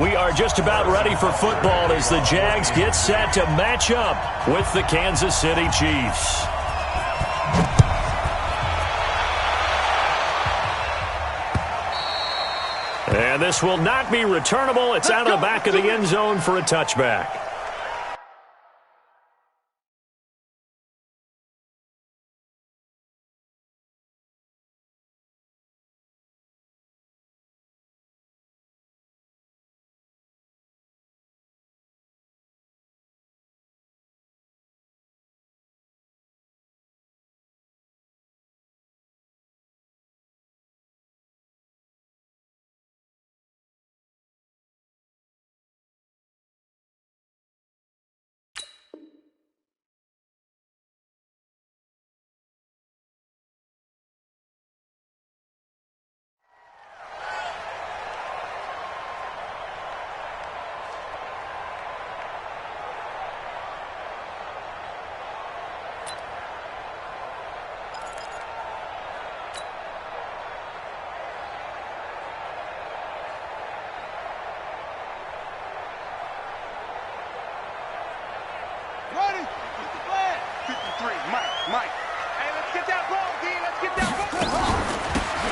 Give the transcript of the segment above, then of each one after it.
We are just about ready for football as the Jags get set to match up with the Kansas City Chiefs. And this will not be returnable. It's out of the back of the end zone for a touchback.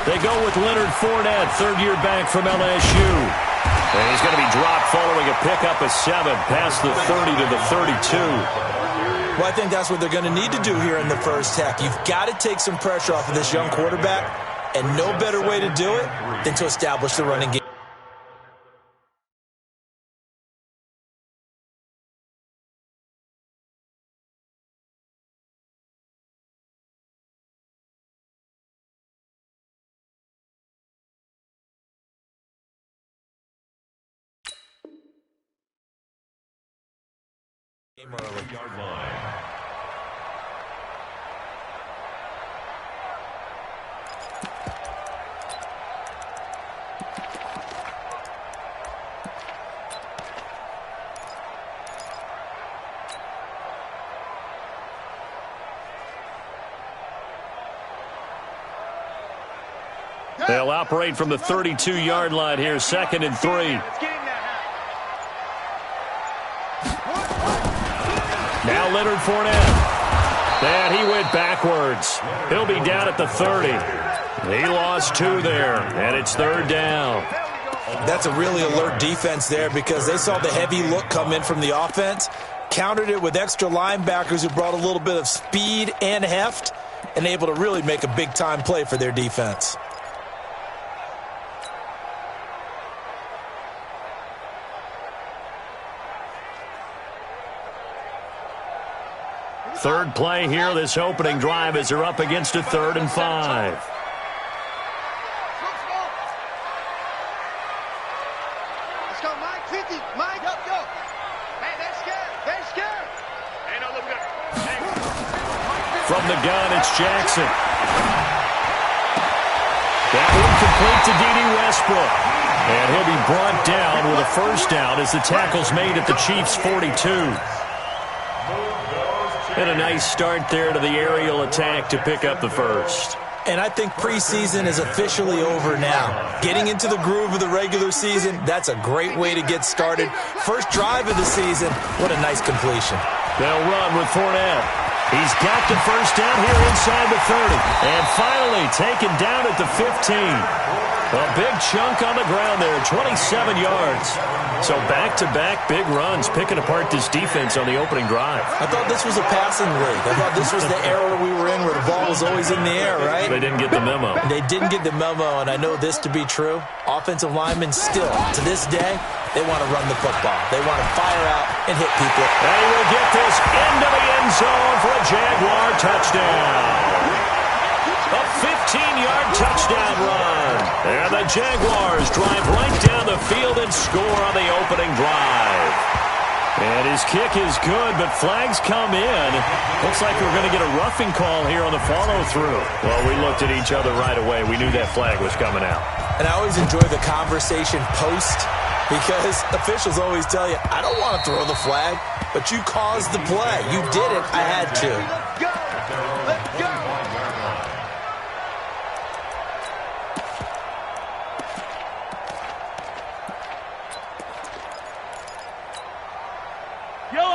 They go with Leonard Fournette, third-year back from LSU. And he's going to be dropped following a pickup of 7 past the 30 to the 32. Well, I think that's what they're going to need to do here in the first half. You've got to take some pressure off of this young quarterback, and no better way to do it than to establish the running game. Yard line. They'll operate from the 32-yard line here, 2nd and 3. Now Leonard Fournette. And he went backwards. He'll be down at the 30. He lost 2 there, and it's 3rd down. That's a really alert defense there because they saw the heavy look come in from the offense, countered it with extra linebackers who brought a little bit of speed and heft, and able to really make a big-time play for their defense. Third play here, this opening drive, as they're up against a 3rd and 5. Let's go, Mike. 50. Mike, go. Hey, they're scared. They're scared. Hey, no, look good. Hey. From the gun, it's Jackson. That one complete to D.D. Westbrook. And he'll be brought down with a first down as the tackle's made at the Chiefs' 42. And a nice start there to the aerial attack to pick up the first. And I think preseason is officially over now. Getting into the groove of the regular season, that's a great way to get started. First drive of the season, what a nice completion. They'll run with Fournette. He's got the first down here inside the 30. And finally taken down at the 15. A big chunk on the ground there, 27 yards. So back-to-back big runs, picking apart this defense on the opening drive. I thought this was a passing league. I thought this was the era we were in where the ball was always in the air, right? They didn't get the memo. They didn't get the memo, and I know this to be true. Offensive linemen still, to this day, they want to run the football. They want to fire out and hit people. And he will get this into the end zone for a Jaguar touchdown. A 15-yard touchdown run. And the Jaguars drive right down the field and score on the opening drive. And his kick is good, but flags come in. Looks like we're going to get a roughing call here on the follow-through. Well, we looked at each other right away. We knew that flag was coming out. And I always enjoy the conversation post because officials always tell you, I don't want to throw the flag, but you caused the play. You did it. I had to. Go. Let's go.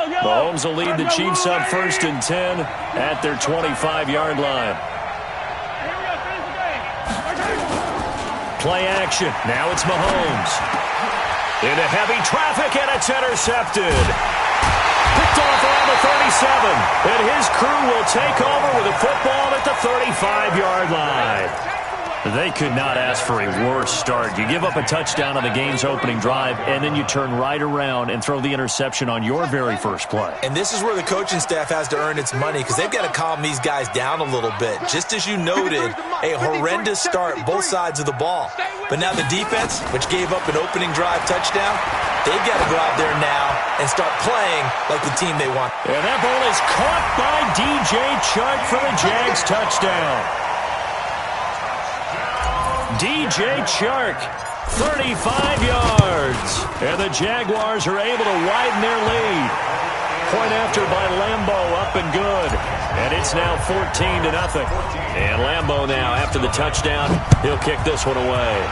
Mahomes will lead the Chiefs up 1st and 10 at their 25-yard line. Play action. Now it's Mahomes. Into heavy traffic, and it's intercepted. Picked off around the 37. And his crew will take over with a football at the 35-yard line. They could not ask for a worse start. You give up a touchdown on the game's opening drive, and then you turn right around and throw the interception on your very first play. And this is where the coaching staff has to earn its money, because they've got to calm these guys down a little bit. Just as you noted, a horrendous start, both sides of the ball. But now the defense, which gave up an opening drive touchdown, they've got to go out there now and start playing like the team they want. And that ball is caught by DJ Chark for the Jags touchdown. DJ Chark, 35 yards. And the Jaguars are able to widen their lead. Point after by Lambeau, up and good. And it's now 14-0. And Lambeau now, after the touchdown, he'll kick this one away.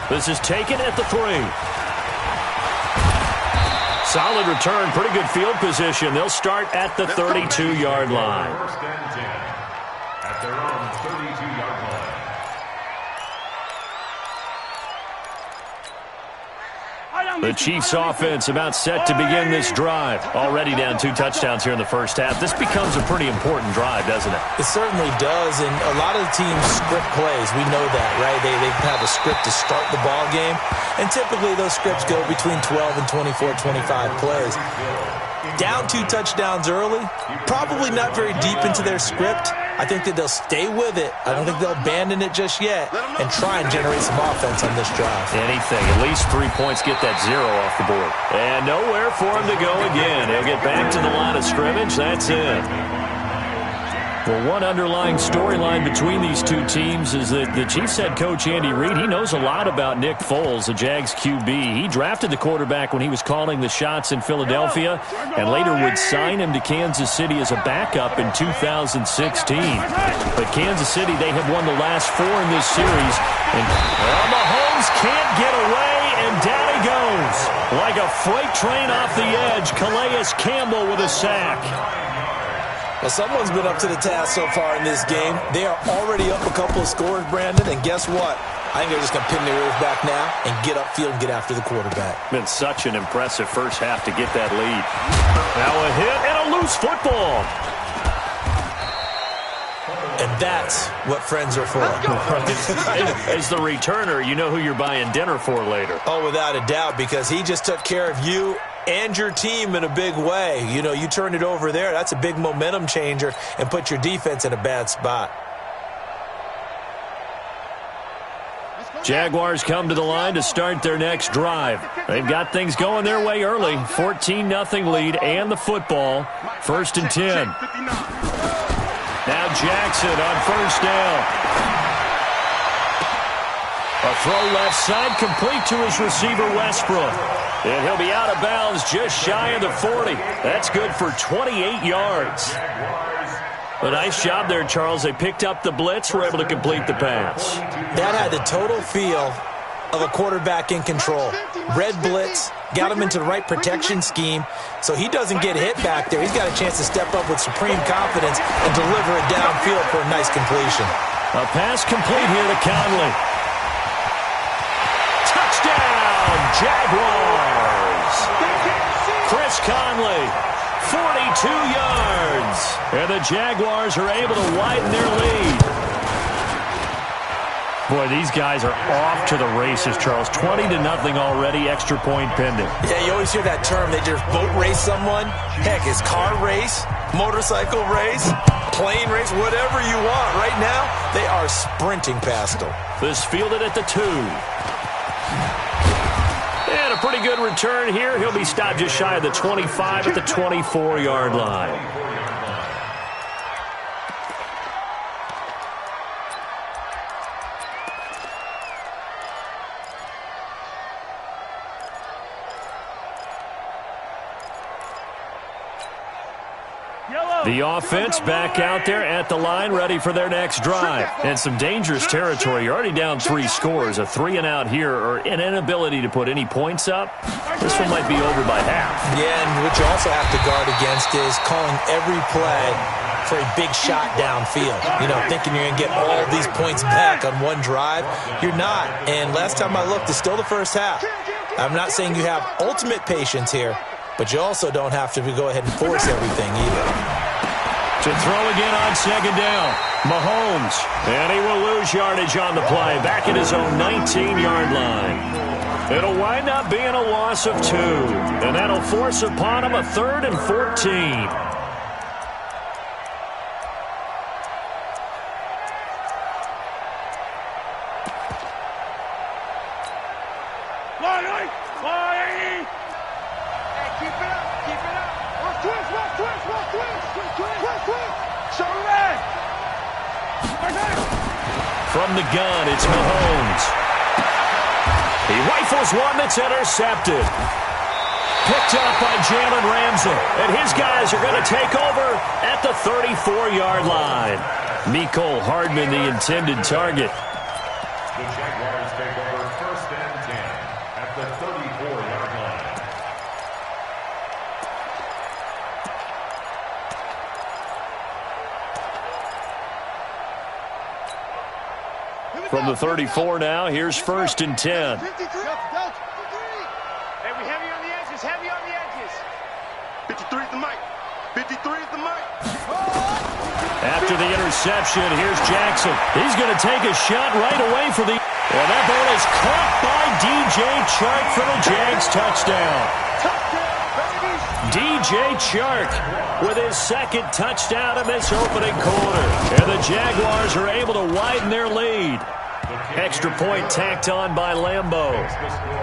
This is taken at the 3. Solid return, pretty good field position. They'll start at the 32-yard line. At their own 32-yard line. The Chiefs offense about set to begin this drive. Already down 2 touchdowns here in the first half. This becomes a pretty important drive, doesn't it? It certainly does, and a lot of the teams script plays. We know that, right? They have a script to start the ball game, and typically those scripts go between 12 and 24, 25 plays. Down 2 touchdowns early, probably not very deep into their script. I think that they'll stay with it. I don't think they'll abandon it just yet and try and generate some offense on this drive. Anything. At least 3 points, get that 0 off the board. And nowhere for him to go again. He'll get back to the line of scrimmage. That's it. Well, one underlying storyline between these two teams is that the Chiefs head coach Andy Reid, he knows a lot about Nick Foles, the Jags QB. He drafted the quarterback when he was calling the shots in Philadelphia and later would sign him to Kansas City as a backup in 2016. But Kansas City, they have won the last 4 in this series. And Mahomes can't get away, and down he goes. Like a freight train off the edge, Calais Campbell with a sack. Well, someone's been up to the task so far in this game. They are already up a couple of scores, Brandon, and guess what? I think they're just going to pin their ears back now and get upfield and get after the quarterback. Been such an impressive first half to get that lead. Now a hit and a loose football. And that's what friends are for. As the returner, you know who you're buying dinner for later. Oh, without a doubt, because he just took care of you and your team in a big way. You know, you turned it over there. That's a big momentum changer and put your defense in a bad spot. Jaguars come to the line to start their next drive. They've got things going their way early. 14-0 lead and the football. 1st and 10. Now Jackson on 1st down. A throw left side complete to his receiver Westbrook. And he'll be out of bounds just shy of the 40. That's good for 28 yards. A nice job there, Charles. They picked up the blitz, were able to complete the pass. That had the total feel of a quarterback in control. Red blitz, got him into the right protection scheme, so he doesn't get hit back there. He's got a chance to step up with supreme confidence and deliver it downfield for a nice completion. A pass complete here to Conley. Touchdown, Jaguars. Chris Conley, 42 yards. And the Jaguars are able to widen their lead. Boy, these guys are off to the races, Charles. 20-0 already, extra point pending. Yeah, you always hear that term. They just boat race someone. Heck, it's car race, motorcycle race, plane race, whatever you want. Right now, they are sprinting past them. This fielded at the 2. And a pretty good return here. He'll be stopped just shy of the 25 at the 24-yard line. The offense back out there at the line, ready for their next drive. And some dangerous territory. You're already down 3 scores. A 3-and-out here, or an inability to put any points up. This one might be over by half. Yeah, and what you also have to guard against is calling every play for a big shot downfield. You know, thinking you're going to get all these points back on one drive. You're not. And last time I looked, it's still the first half. I'm not saying you have ultimate patience here, but you also don't have to go ahead and force everything either. To throw again on second down, Mahomes. And he will lose yardage on the play, back at his own 19-yard line. It'll wind up being a loss of 2, and that'll force upon him a 3rd and 14. From the gun, it's Mahomes. He rifles one that's intercepted. Picked up by Jalen Ramsey. And his guys are going to take over at the 34-yard line. Mecole Hardman, the intended target. The Jaguars take over 1st and 10 at the 34-yard line. From the 34 now, here's 1st and 10. Hey, we heavy on the edges, heavy on the edges. 53 is the mic. 53 is the mic. After the interception, here's Jackson. He's going to take a shot right away for the... Well, that ball is caught by DJ Chark for the Jags touchdown. DJ Chark with his 2nd touchdown in this opening quarter. And the Jaguars are able to widen their lead. Extra point tacked on by Lambeau.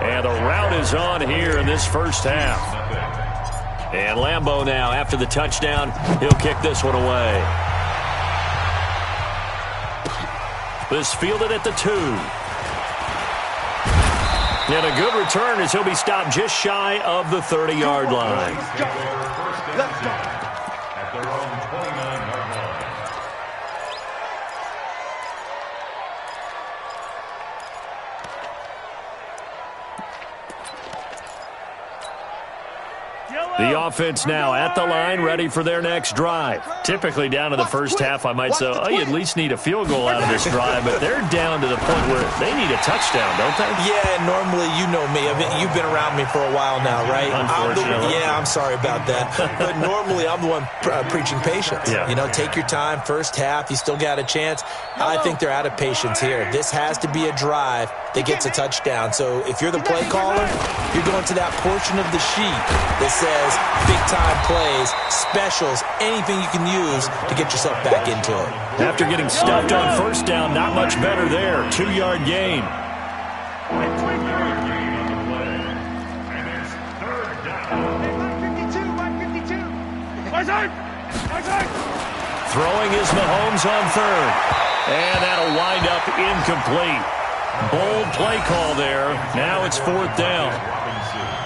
And the route is on here in this first half. And Lambeau now, after the touchdown, he'll kick this one away. This fielded at the 2. And a good return as he'll be stopped just shy of the 30-yard line. Let's go. At their own 29-yard line. The offense now at the line, ready for their next drive. Typically down to the first half, I might say, oh, you at least need a field goal out of this drive, but they're down to the point where they need a touchdown, don't they? Yeah, normally, you know me. You've been around me for a while now, right? Unfortunately. I'm sorry about that. But normally, I'm the one preaching patience. Yeah. You know, take your time, first half, you still got a chance. I think they're out of patience here. This has to be a drive that gets a touchdown. So if you're the play caller, you're going to that portion of the sheet that says big-time plays, specials, anything you can use to get yourself back into it. After getting stuffed on first down, not much better there. 2-yard gain. Throwing is Mahomes on 3rd. And that'll wind up incomplete. Bold play call there. Now it's 4th down.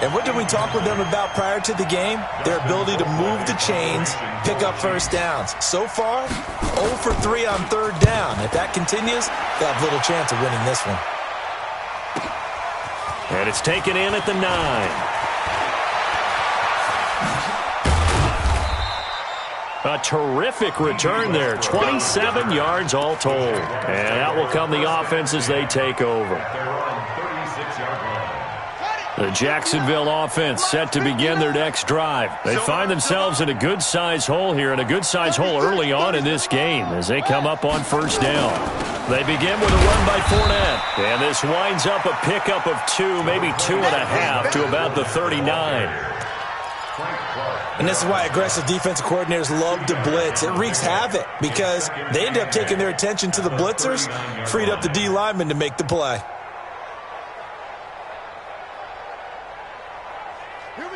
And what did we talk with them about prior to the game? Their ability to move the chains, pick up first downs. So far, 0 for 3 on 3rd down. If that continues, they'll have little chance of winning this one. And it's taken in at the 9. A terrific return there. 27 yards all told. And out will come the offense as they take over. The Jacksonville offense set to begin their next drive. They find themselves in a good-sized hole here, and a good-sized hole early on in this game as they come up on first down. They begin with a run by Fournette, and this winds up a pickup of 2, maybe 2.5 to about the 39. And this is why aggressive defensive coordinators love to blitz. It wreaks havoc because they end up taking their attention to the blitzers, freed up the D lineman to make the play.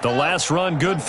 The last run good for